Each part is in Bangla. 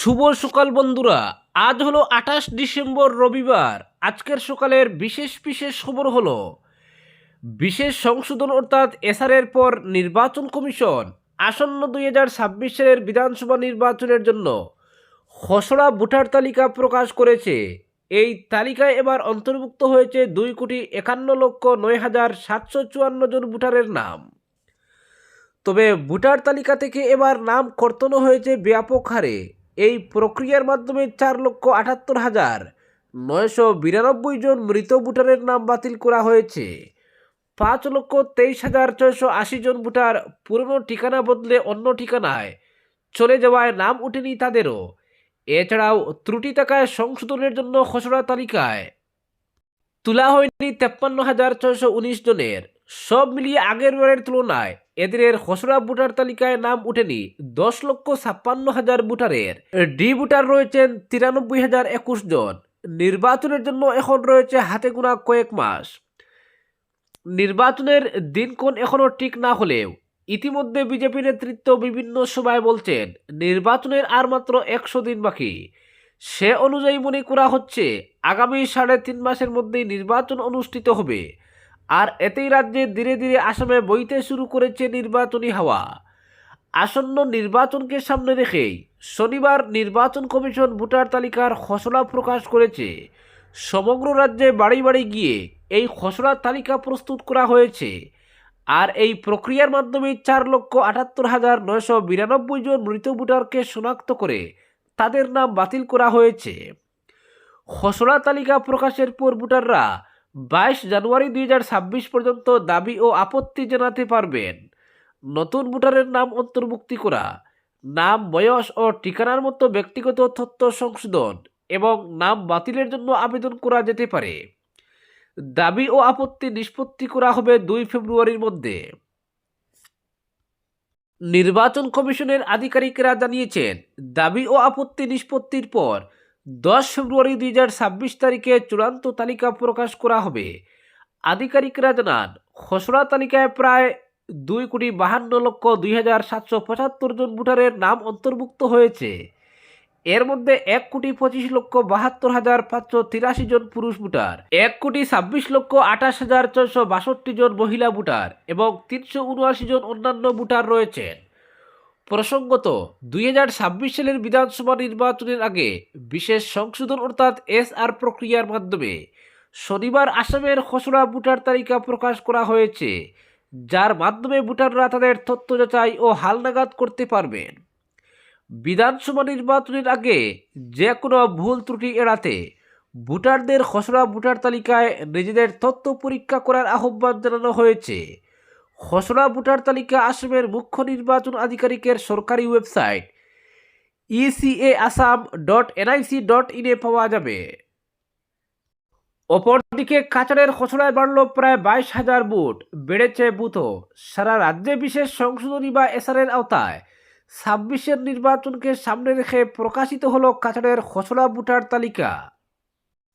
শুভ সকাল বন্ধুরা। আজ হলো 28 ডিসেম্বর রবিবার। আজকের সকালের বিশেষ বিশেষ খবর হলো বিশেষ সংশোধন অর্থাৎ এসআরের পর নির্বাচন কমিশন আসন্ন 2026 সালের বিধানসভা নির্বাচনের জন্য খসড়া ভোটার তালিকা প্রকাশ করেছে। এই তালিকায় এবার অন্তর্ভুক্ত হয়েছে 2,51,09,754 জন ভোটারের নাম। তবে ভোটার তালিকা থেকে এবার নাম কর্তন হয়েছে ব্যাপক হারে। এই প্রক্রিয়ার মাধ্যমে 4,78,992 জন মৃত ভোটারের নাম বাতিল করা হয়েছে। 5,23,680 জন ভোটার পুরনো ঠিকানা বদলে অন্য ঠিকানায় চলে যাওয়ায় নাম উঠেনি তাদেরও। এছাড়াও ত্রুটি থাকায় সংশোধনের জন্য খসড়া তালিকায় তোলা হয়নি 53,619 জনের। সব মিলিয়ে আগের বারের তুলনায় এদিনের খসড়া ভোটার তালিকায় নাম উঠেনি 10,56,000 ভোটারের। ডি ভোটার রয়েছেন 93,021 জন। নির্বাচনের জন্য এখন রয়েছে হাতে গোনা কয়েক মাস। নির্বাচনের দিনক্ষণ এখনও ঠিক না হলেও ইতিমধ্যে বিজেপি নেতৃত্ব বিভিন্ন সভায় বলছেন নির্বাচনের আর মাত্র 100 দিন বাকি। সে অনুযায়ী মনে করা হচ্ছে আগামী 3.5 মাসের মধ্যেই নির্বাচন অনুষ্ঠিত হবে। আর এতেই রাজ্যে ধীরে ধীরে আসামে বইতে শুরু করেছে নির্বাচনী হাওয়া। আসন্ন নির্বাচনকে সামনে রেখেই শনিবার নির্বাচন কমিশন ভোটার তালিকার খসড়া প্রকাশ করেছে। সমগ্র রাজ্যে বাড়ি বাড়ি গিয়ে এই খসড়া তালিকা প্রস্তুত করা হয়েছে। আর এই প্রক্রিয়ার মাধ্যমে 4,78,992 জন মৃত ভোটারকে শনাক্ত করে তাদের নাম বাতিল করা হয়েছে। খসড়া তালিকা প্রকাশের পর ভোটাররা 22 জানুয়ারি 2026 পর্যন্ত দাবি ও আপত্তি জানাতে পারবেন। নতুন ভোটারের নাম অন্তর্ভুক্তি করা, নাম, বয়স ও ঠিকানার মতো ব্যক্তিগত তথ্য সংশোধন এবং নাম বাতিলের জন্য আবেদন করা যেতে পারে। দাবি ও আপত্তি নিষ্পত্তি করা হবে 2 ফেব্রুয়ারির মধ্যে। নির্বাচন কমিশনের আধিকারিকরা জানিয়েছেন দাবি ও আপত্তি নিষ্পত্তির পর 10 ফেব্রুয়ারি 2026 তারিখে চূড়ান্ত তালিকা প্রকাশ করা হবে। আধিকারিকরা জানান খসড়া তালিকায় প্রায় 2,52,02,775 জন ভোটারের নাম অন্তর্ভুক্ত হয়েছে। এর মধ্যে 1,25,72,583 জন পুরুষ ভোটার, 1,26,28,462 জন মহিলা ভোটার এবং 379 জন অন্যান্য ভোটার রয়েছেন। প্রসঙ্গত 2026 সালের বিধানসভা নির্বাচনের আগে বিশেষ সংশোধন অর্থাৎ এসআর প্রক্রিয়ার মাধ্যমে শনিবার আসামের খসড়া ভোটার তালিকা প্রকাশ করা হয়েছে, যার মাধ্যমে ভোটাররা তাদের তথ্য যাচাই ও হালনাগাদ করতে পারবেন। বিধানসভা নির্বাচনের আগে যে কোনো ভুল ত্রুটি এড়াতে ভোটারদের খসড়া ভোটার তালিকায় নিজেদের তথ্য পরীক্ষা করার আহ্বান জানানো হয়েছে। খসড়া ভোটার তালিকা আসামের মুখ্য নির্বাচন আধিকারিকের সরকারি ওয়েবসাইট ecaasam.nic.in এ পাওয়া যাবে। অপরদিকে কাছাড়ের খসড়ায় বাড়ল প্রায় 22,000 বুথ, বেড়েছে বুথও। সারা রাজ্যে বিশেষ সংশোধনী বা এসআরের আওতায় 26-এর নির্বাচনকে সামনে রেখে প্রকাশিত হলো কাছাড়ের খসড়া ভোটার তালিকা।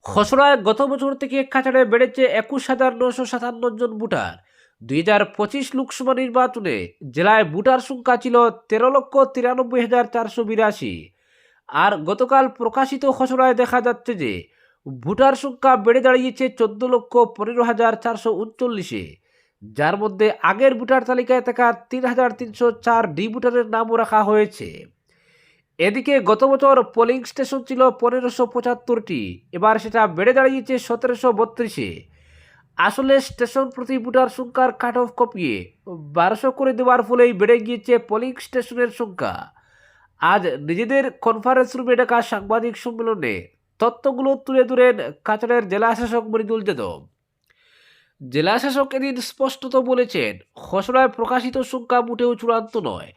খসড়ায় গত বছর থেকে কাছাড়ে বেড়েছে 21,957 জন ভোটার। 2025 লোকসভা নির্বাচনে জেলায় ভোটার সংখ্যা ছিল 13,93,482। আর গতকাল প্রকাশিত খসড়ায় দেখা যাচ্ছে যে ভোটার সংখ্যা বেড়ে দাঁড়িয়েছে 14,15,439-এ, যার মধ্যে আগের ভোটার তালিকায় থাকা 3,304 ডি ভোটারের নামও রাখা হয়েছে। এদিকে গত বছর পোলিং স্টেশন ছিল 1,575টি, এবার সেটা বেড়ে দাঁড়িয়েছে 1,732-এ। আসলে স্টেশন প্রতি ভোটার সংখ্যার কাট অফ কপিয়ে 1200 করে দেওয়ার ফলেই বেড়ে গিয়েছে পোলিং স্টেশনের সংখ্যা। আজ নিজেদের কনফারেন্স রুমে ডাকা সাংবাদিক সম্মেলনে তথ্যগুলো তুলে ধরেন কাছাড়ের জেলা শাসক মৃদুল যাদব। জেলা শাসক এদিন স্পষ্টত বলেছেন খসড়ায় প্রকাশিত সংখ্যা মোটেও চূড়ান্ত নয়।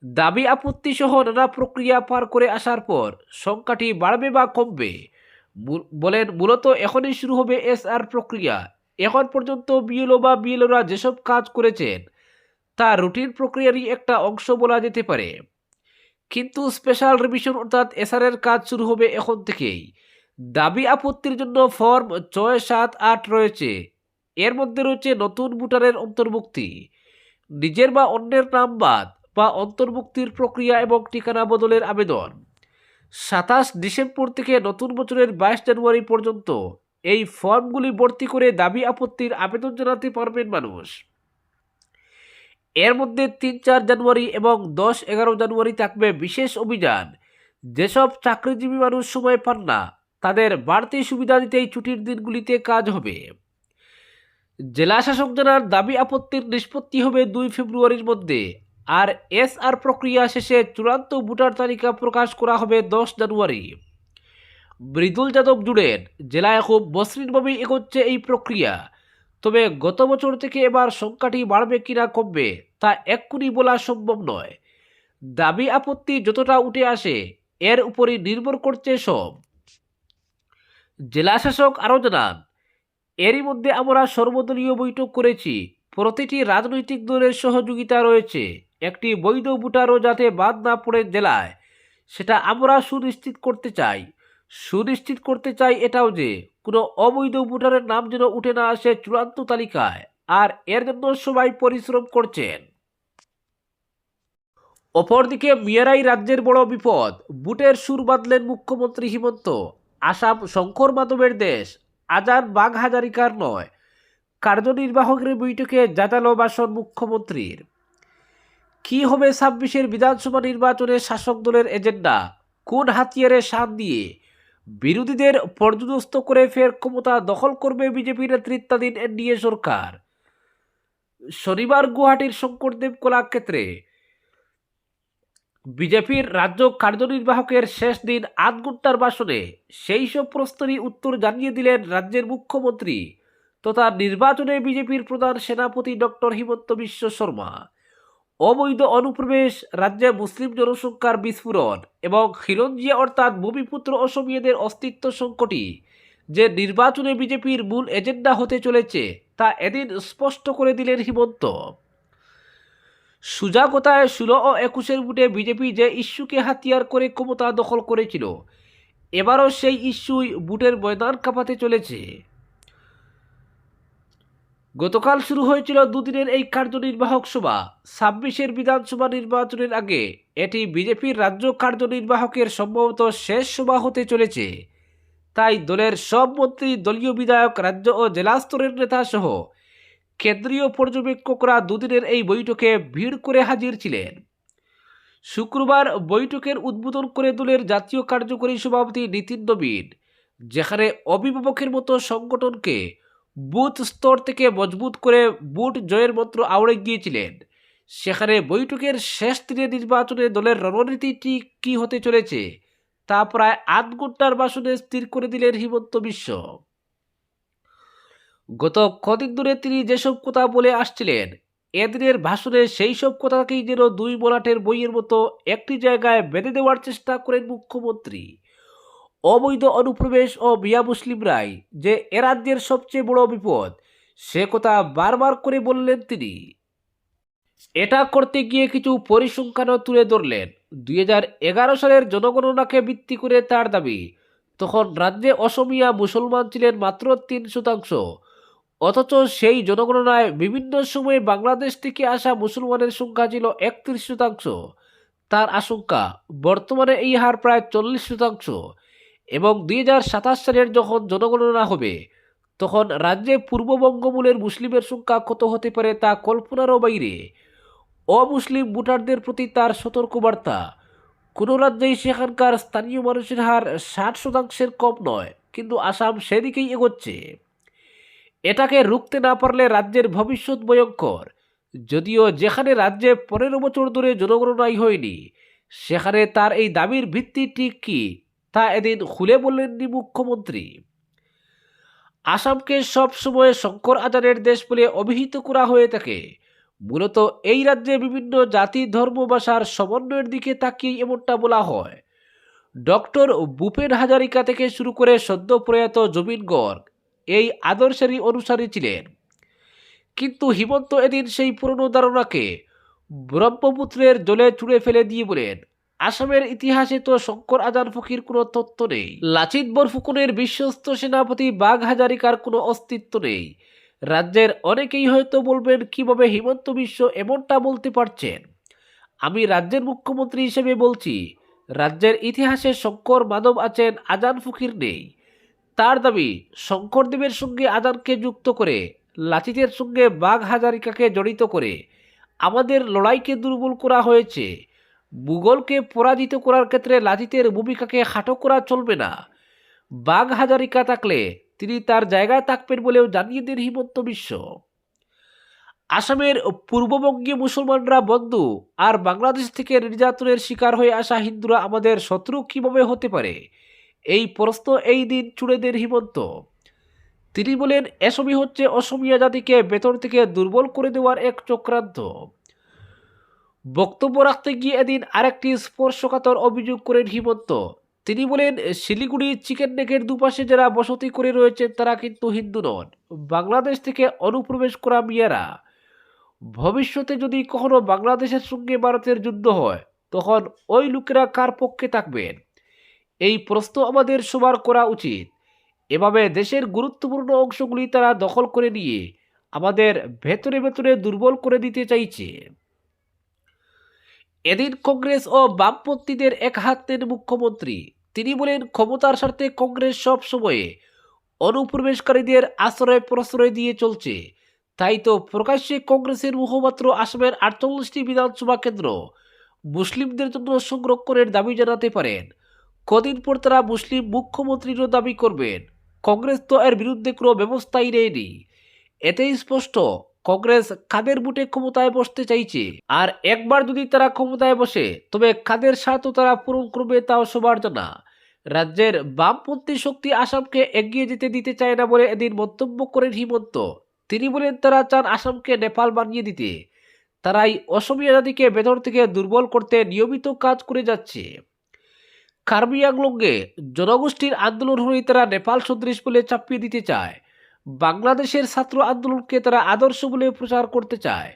দাবি আপত্তি সহ নানা প্রক্রিয়া পার করে আসার পর সংখ্যাটি বাড়বে বা কমবে। বলেন মূলত এখনই শুরু হবে এসআর প্রক্রিয়া। এখন পর্যন্ত বিএলও বা বিএলওরা যেসব কাজ করেছেন তা রুটিন প্রক্রিয়ারই একটা অংশ বলা যেতে পারে। কিন্তু স্পেশাল রিভিশন অর্থাৎ এসআরের কাজ শুরু হবে এখন থেকেই। দাবি আপত্তির জন্য ফর্ম 6, 7, 8 রয়েছে। এর মধ্যে রয়েছে নতুন ভোটারের অন্তর্ভুক্তি, নিজের বা অন্যের নাম বাদ বা অন্তর্ভুক্তির প্রক্রিয়া এবং ঠিকানা বদলের আবেদন। ডিসেম্বর থেকে নতুন বছরের 22 জানুয়ারি পর্যন্ত এই ফর্মগুলি ভর্তি করে দাবি আপত্তির আবেদন জানাতে পারবেন মানুষ। এর মধ্যে 3-4 জানুয়ারি এবং 10-11 জানুয়ারি থাকবে বিশেষ অভিযান। যেসব চাকরিজীবী মানুষ সময় পান না তাদের বাড়তি সুবিধা দিতেই ছুটির দিনগুলিতে কাজ হবে। জেলা শাসক জানার দাবি আপত্তির নিষ্পত্তি হবে 2 ফেব্রুয়ারির মধ্যে, আর এসআর প্রক্রিয়া শেষে চূড়ান্ত ভোটার তালিকা প্রকাশ করা হবে 10 জানুয়ারি। মৃদুল যাদব জুড়েন, জেলায় খুব মসৃণভাবেই এগোচ্ছে এই প্রক্রিয়া, তবে গত বছর থেকে এবার সংখ্যাটি বাড়বে কিনা কমবে তা এক্ষুনি বলা সম্ভব নয়। দাবি আপত্তি যতটা উঠে আসে এর উপরই নির্ভর করছে সব। জেলা শাসক আরও জানান, এরই মধ্যে আমরা সর্বদলীয় বৈঠক করেছি। প্রতিটি রাজনৈতিক দলের সহযোগিতা রয়েছে। একটি বৈধ ভোটারও যাতে বাদ না পড়ে জেলায়, সেটা আমরা সুনিশ্চিত করতে চাই এটাও যে কোনো অবৈধ ভোটারের নাম যেন উঠে না আসে চূড়ান্ত তালিকায়, আর এর জন্য সবাই পরিশ্রম করছেন। অপরদিকে মিয়ারাই রাজ্যের বড় বিপদ, বুটের সুর বাঁধলেন মুখ্যমন্ত্রী হিমন্ত। আসাম শঙ্কর মাধবের দেশ, আজান বাঘ হাজারিকার নয়। কার্যনির্বাহকের বৈঠকে জাজালো ভাষণ মুখ্যমন্ত্রীর। কি হবে 26-এর বিধানসভা নির্বাচনে শাসক দলের এজেন্ডা, কোন হাতিয়ারে সাথ দিয়ে বিরোধীদের পর্যদস্ত করে ফের ক্ষমতা দখল করবে বিজেপি নেতৃত্বাধীন এনডিএ সরকার। শনিবার গুয়াহাটির শঙ্করদেব কলাক্ষেত্রে বিজেপির রাজ্য কার্যনির্বাহকের শেষ দিন 8 ঘণ্টার ভাষণে সেই সব প্রশ্নেরই উত্তর জানিয়ে দিলেন রাজ্যের মুখ্যমন্ত্রী তথা নির্বাচনে বিজেপির প্রধান সেনাপতি ডক্টর হিমন্ত বিশ্ব শর্মা। অবৈধ অনুপ্রবেশ, রাজ্যে মুসলিম জনসংখ্যার বিস্ফোরণ এবং খিলঞ্জিয়া অর্থাৎ ভূমিপুত্র অসমীয়াদের অস্তিত্ব সংকটই যে নির্বাচনে বিজেপির মূল এজেন্ডা হতে চলেছে তা এদিন স্পষ্ট করে দিলেন হিমন্ত। সুজা কথায় 16 ও 21-এর ভোটে বিজেপি যে ইস্যুকে হাতিয়ার করে ক্ষমতা দখল করেছিল, এবারও সেই ইস্যুই ভোটের ময়দান কাঁপাতে চলেছে। গতকাল শুরু হয়েছিল দুদিনের এই কার্যনির্বাহক সভা। 26-এর বিধানসভা নির্বাচনের আগে এটি বিজেপির রাজ্য কার্যনির্বাহকের সম্ভবত শেষ সভা হতে চলেছে। তাই দলের সব মন্ত্রী, দলীয় বিধায়ক, রাজ্য ও জেলা স্তরের নেতা সহ কেন্দ্রীয় পর্যবেক্ষকরা দুদিনের এই বৈঠকে ভিড় করে হাজির ছিলেন। শুক্রবার বৈঠকের উদ্বোধন করে দলের জাতীয় কার্যকরী সভাপতি নীতিন নবীন, যেখানে অভিভাবকের মতো সংগঠনকে বুথ স্তর থেকে মজবুত করে ভোট জয়ের মন্ত্র আওড়ে গিয়েছিলেন, সেখানে বৈঠকের শেষ দিনে নির্বাচনে দলের রণনীতিটি কী হতে চলেছে তা প্রায় 8 ঘণ্টার ভাষণে স্থির করে দিলেন হিমন্ত বিশ্ব। গত কদিন ধরে তিনি যেসব কথা বলে আসছিলেন, এদিনের ভাষণে সেই সব কথাকেই যেন 2 মলাটের বইয়ের মতো একটি জায়গায় বেঁধে দেওয়ার চেষ্টা করেন মুখ্যমন্ত্রী। অবৈধ অনুপ্রবেশ ও মিয়া মুসলিমরাই যে এ রাজ্যের সবচেয়ে বড় বিপদ, সে কথা বারবার করে বললেন তিনি। এটা করতে গিয়ে কিছু পরিসংখ্যানও তুলে ধরলেন। 2011 সালের জনগণনাকে ভিত্তি করে তার দাবি, তখন রাজ্যে অসমীয়া মুসলমান ছিলেন মাত্র 3%, অথচ সেই জনগণনায় বিভিন্ন সময়ে বাংলাদেশ থেকে আসা মুসলমানের সংখ্যা ছিল 31%। তার আশঙ্কা, বর্তমানে এই হার প্রায় 40%, এবং 2027 সালের যখন জনগণনা হবে তখন রাজ্যে পূর্ববঙ্গমূলের মুসলিমের সংখ্যা কত হতে পারে তা কল্পনারও বাইরে। অমুসলিম ভোটারদের প্রতি তার সতর্কবার্তা, কোনো রাজ্যেই সেখানকার স্থানীয় মানুষের হার 60%-এর কম নয়, কিন্তু আসাম সেদিকেই এগোচ্ছে। এটাকে রুখতে না পারলে রাজ্যের ভবিষ্যৎ ভয়ঙ্কর। যদিও যেখানে রাজ্যে 15 বছর ধরে জনগণনাই হয়নি, সেখানে তার এই দাবির ভিত্তি ঠিক কী তা এদিন খুলে বললেননি মুখ্যমন্ত্রী। আসামকে সব সময় শঙ্কর আজানের দেশ বলে অভিহিত করা হয়ে থাকে। মূলত এই রাজ্যে বিভিন্ন জাতি, ধর্ম, ভাষার সমন্বয়ের দিকে তাকিয়ে এমনটা বলা হয়। ডক্টর ভূপেন হাজারিকা থেকে শুরু করে সদ্য প্রয়াত জবিন গর্গ এই আদর্শেরই অনুসারী ছিলেন। কিন্তু হিমন্ত এদিন সেই পুরনো ধারণাকে ব্রহ্মপুত্রের জলে ছুঁড়ে ফেলে দিয়ে বলেন, আসামের ইতিহাসে তো শঙ্কর আজান ফকির কোনো তত্ত্ব নেই, লাচিত বরফুকনের বিশ্বস্ত সেনাপতি বাঘ হাজারিকার কোনো অস্তিত্ব নেই। রাজ্যের অনেকেই হয়তো বলবেন, কিভাবে হিমন্ত বিশ্ব এমনটা বলতে পারছেন। আমি রাজ্যের মুখ্যমন্ত্রী হিসেবে বলছি, রাজ্যের ইতিহাসে শঙ্কর মাধব আছেন, আজান ফকির নেই। তার দাবি, শঙ্করদেবের সঙ্গে আজানকে যুক্ত করে, লাচিতের সঙ্গে বাঘ হাজারিকাকে জড়িত করে আমাদের লড়াইকে দুর্বল করা হয়েছে। মুঘলকে পরাজিত করার ক্ষেত্রে লাচিতের ভূমিকাকে খাটো করা চলবে না। বাঘ হাজারিকা থাকলে তিনি তার জায়গায় থাকবেন বলেও জানিয়ে দেন হিমন্ত বিশ্ব। আসামের পূর্ববঙ্গীয় মুসলমানরা বন্ধু, আর বাংলাদেশ থেকে নির্যাতনের শিকার হয়ে আসা হিন্দুরা আমাদের শত্রু কিভাবে হতে পারে? এই প্রশ্ন এই দিন ছুড়ে দেন হিমন্ত। তিনি বলেন, এসবই হচ্ছে অসমীয়া জাতিকে ভেতর থেকে দুর্বল করে দেওয়ার এক চক্রান্ত। বক্তব্য রাখতে গিয়ে এদিন আরেকটি স্পর্শকাতর অভিযোগ করেন হিমন্ত। তিনি বলেন, শিলিগুড়ি চিকেন নেকের দুপাশে যারা বসতি করে রয়েছেন তারা কিন্তু হিন্দু নন, বাংলাদেশ থেকে অনুপ্রবেশ করা মিয়ারা। ভবিষ্যতে যদি কখনো বাংলাদেশের সঙ্গে ভারতের যুদ্ধ হয়, তখন ওই লোকেরা কার পক্ষে থাকবেন? এই প্রশ্ন আমাদের সবার করা উচিত। এভাবে দেশের গুরুত্বপূর্ণ অংশগুলি তারা দখল করে নিয়ে আমাদের ভেতরে ভেতরে দুর্বল করে দিতে চাইছে। এদিন কংগ্রেস ও বামপন্থীদের এক হাত নেন মুখ্যমন্ত্রী। তিনি বলেন, ক্ষমতার স্বার্থে কংগ্রেস সব সময়ে অনুপ্রবেশকারীদের আশ্রয় প্রশ্রয় দিয়ে চলছে। তাই তো প্রকাশ্যে কংগ্রেসের মুখপাত্র আসামের 48টি বিধানসভা কেন্দ্র মুসলিমদের জন্য সংরক্ষণের দাবি জানাতে পারেন। কদিন পর তারা মুসলিম মুখ্যমন্ত্রীরও দাবি করবেন। কংগ্রেস তো এর বিরুদ্ধে কোনো ব্যবস্থাই নেয়নি। এতেই স্পষ্ট কংগ্রেস কাদের বুটে ক্ষমতায় বসতে চাইছে। আর একবার যদি তারা ক্ষমতায় বসে, তবে কাদের স্বার্থ তারা পূরণ করবে তাও সবার জানা। রাজ্যের বামপন্থী শক্তি আসামকে এগিয়ে যেতে দিতে চায় না বলে এদিন মন্তব্য করেন হিমন্ত। তিনি বলেন, তারা চান আসামকে নেপাল বানিয়ে দিতে। তারাই অসমীয়া জাতিকে ভেতর থেকে দুর্বল করতে নিয়মিত কাজ করে যাচ্ছে। কার্বি আংলংয়ে জনগোষ্ঠীর আন্দোলন হয়ে তারা নেপাল সদৃশ বলে চাপিয়ে দিতে চায়। বাংলাদেশের ছাত্র আন্দোলনকে তারা আদর্শ বলে প্রচার করতে চায়।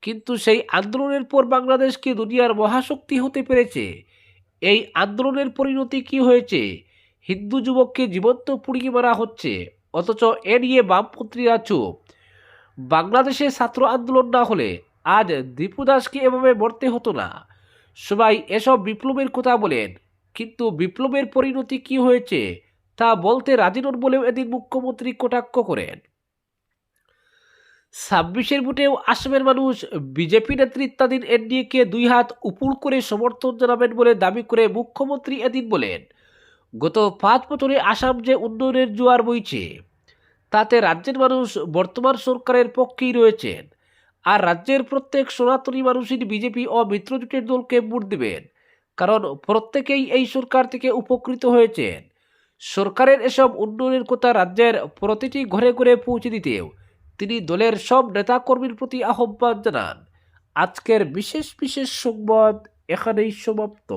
কিন্তু সেই আন্দোলনের পর বাংলাদেশ কি দুনিয়ার মহাশক্তি হতে পেরেছে? এই আন্দোলনের পরিণতি কি হয়েছে? হিন্দু যুবককে জীবন্ত পুড়িয়ে মারা হচ্ছে, অথচ এ নিয়ে বামপন্থীরা চুপ। বাংলাদেশে ছাত্র আন্দোলন না হলে আজ দীপু দাসকে এভাবে মরতে হতো না। সবাই এসব বিপ্লবের কথা বলেন, কিন্তু বিপ্লবের পরিণতি কি হয়েছে তা বলতে রাজি নন বলেও এদিন মুখ্যমন্ত্রী কটাক্ষ করেন। 26-এর ভোটেও আসামের মানুষ বিজেপি নেতৃত্বাধীন এনডিএকে 2 হাত উপুড় করে সমর্থন জানাবেন বলে দাবি করে মুখ্যমন্ত্রী এদিন বলেন, গত 5 বছরে আসাম যে উন্নয়নের জোয়ার বইছে, তাতে রাজ্যের মানুষ বর্তমান সরকারের পক্ষেই রয়েছেন। আর রাজ্যের প্রত্যেক সনাতনী মানুষই বিজেপি ও মিত্রজোটের দলকে ভোট দেবেন, কারণ প্রত্যেকেই এই সরকার থেকে উপকৃত হয়েছেন। সরকারের এসব উন্নয়নের কথা রাজ্যের প্রতিটি ঘরে ঘরে পৌঁছে দিতেও তিনি দলের সব নেতাকর্মীর প্রতি আহ্বান জানান। আজকের বিশেষ বিশেষ সংবাদ এখানেই সমাপ্ত।